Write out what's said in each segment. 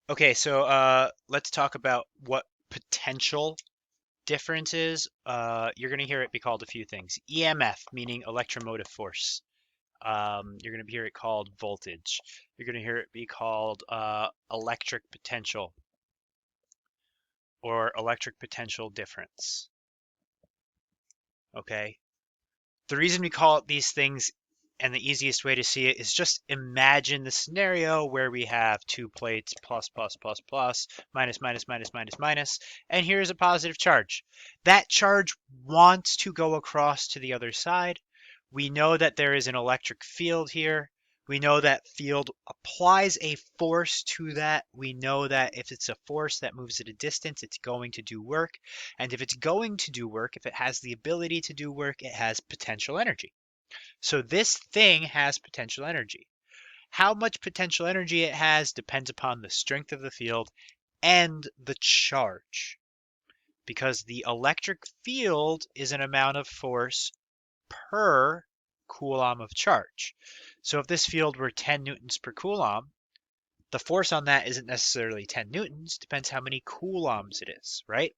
Okay, so let's talk about what potential difference is. You're going to hear it be called a few things. EMF, meaning electromotive force. You're going to hear it called voltage. You're going to hear it be called electric potential or electric potential difference. Okay, the reason we call it these things and the easiest way to see it is just imagine the scenario where we have two plates plus, plus, plus, plus, minus, minus, minus, minus, minus, and here's a positive charge. That charge wants to go across to the other side. We know that there is an electric field here. We know that field applies a force to that. We know that if it's a force that moves at a distance, it's going to do work. And if it's going to do work, if it has the ability to do work, it has potential energy. So this thing has potential energy. How much potential energy it has depends upon the strength of the field and the charge, because the electric field is an amount of force per Coulomb of charge. So if this field were 10 newtons per Coulomb, the force on that isn't necessarily 10 newtons, depends how many coulombs it is, right?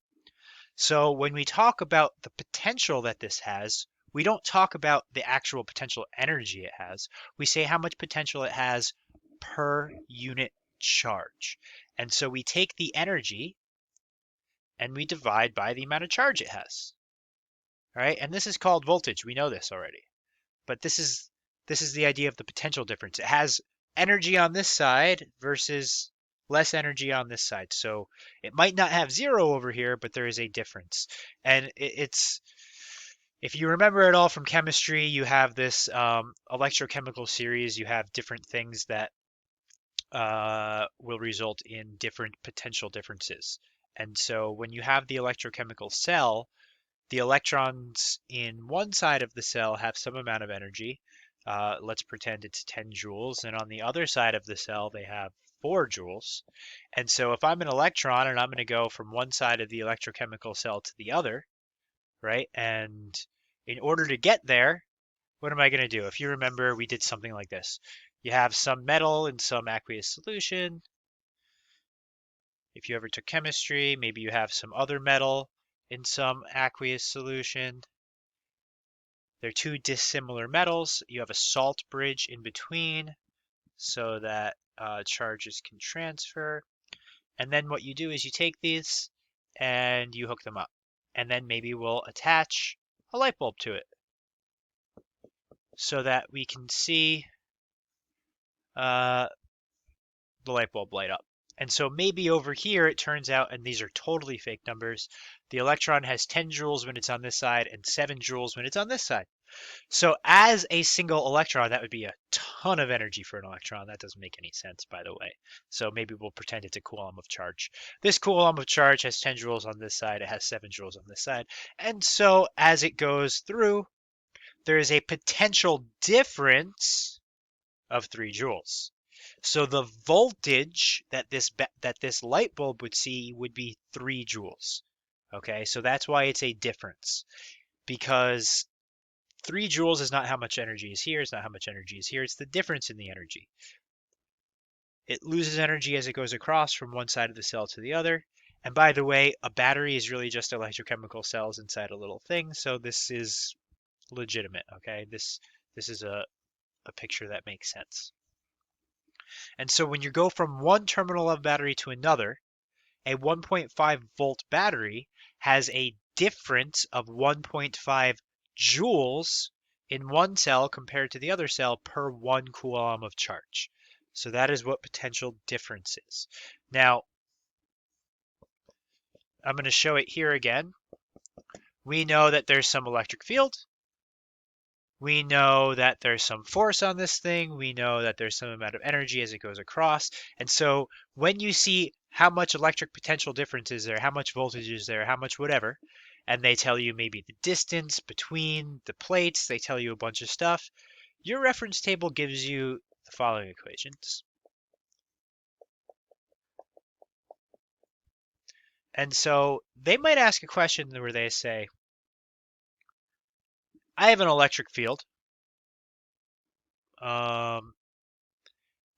So when we talk about the potential that this has, we don't talk about the actual potential energy it has. We say how much potential it has per unit charge. And so we take the energy and we divide by the amount of charge it has. All right? And this is called voltage. We know this already. But this is the idea of the potential difference. It has energy on this side versus less energy on this side. So it might not have zero over here, but there is a difference. And it's, if you remember it all from chemistry, you have this electrochemical series. You have different things that will result in different potential differences. And so when you have the electrochemical cell, the electrons in one side of the cell have some amount of energy. Let's pretend it's 10 joules. And on the other side of the cell, they have 4 joules. And so if I'm an electron and I'm going to go from one side of the electrochemical cell to the other, right? And in order to get there, what am I going to do? If you remember, we did something like this. You have some metal in some aqueous solution. If you ever took chemistry, maybe you have some other metal in some aqueous solution. They're two dissimilar metals. You have a salt bridge in between so that charges can transfer. And then what you do is you take these and you hook them up. And then maybe we'll attach a light bulb to it so that we can see uh, the light bulb light up. And so maybe over here it turns out, and these are totally fake numbers, the electron has 10 joules when it's on this side and 7 joules when it's on this side. So as a single electron, that would be a ton of energy for an electron. That doesn't make any sense, by the way. So maybe we'll pretend it's a Coulomb of charge. This Coulomb of charge has 10 joules on this side. It has 7 joules on this side. And so as it goes through, there is a potential difference of 3 joules. So the voltage that this light bulb would see would be 3 joules. Okay, so that's why it's a difference, because 3 joules is not how much energy is here, it's not how much energy is here, it's the difference in the energy. It loses energy as it goes across from one side of the cell to the other. And by the way, a battery is really just electrochemical cells inside a little thing, so this is legitimate, okay? This is a picture that makes sense. And so when you go from one terminal of battery to another, a 1.5 volt battery has a difference of 1.5 joules in one cell compared to the other cell per 1 coulomb of charge. So that is what potential difference is. Now, I'm going to show it here again. We know that there's some electric field. We know that there's some force on this thing. We know that there's some amount of energy as it goes across. And so when you see how much electric potential difference is there, how much voltage is there, how much whatever, and they tell you maybe the distance between the plates, they tell you a bunch of stuff, your reference table gives you the following equations. And so they might ask a question where they say, I have an electric field.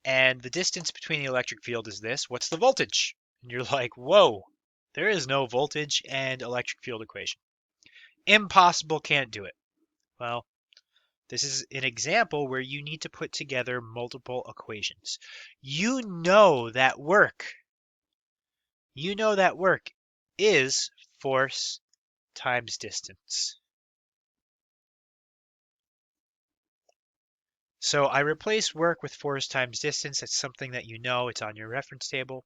and the distance between the electric field is this. What's the voltage? And you're like, whoa, there is no voltage and electric field equation. Impossible, can't do it. Well, this is an example where you need to put together multiple equations. You know that work. You know that work is force times distance. So I replace work with force times distance. It's something that you know. It's on your reference table.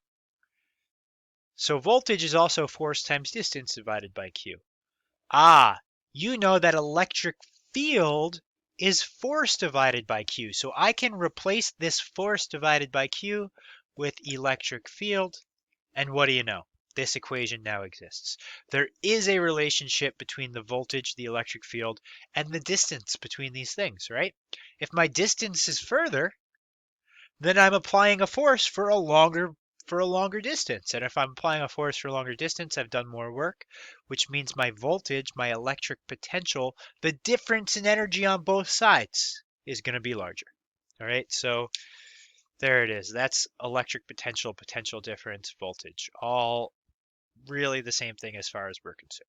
So voltage is also force times distance divided by Q. Ah, you know that electric field is force divided by Q. So I can replace this force divided by Q with electric field. And what do you know? This equation now exists. There is a relationship between the voltage, the electric field, and the distance between these things, right? If my distance is further, then I'm applying a force for a longer distance. And if I'm applying a force for a longer distance, I've done more work, which means my voltage, my electric potential, the difference in energy on both sides is going to be larger. All right, so there it is. That's electric potential, potential difference, voltage. All really the same thing as far as we're concerned.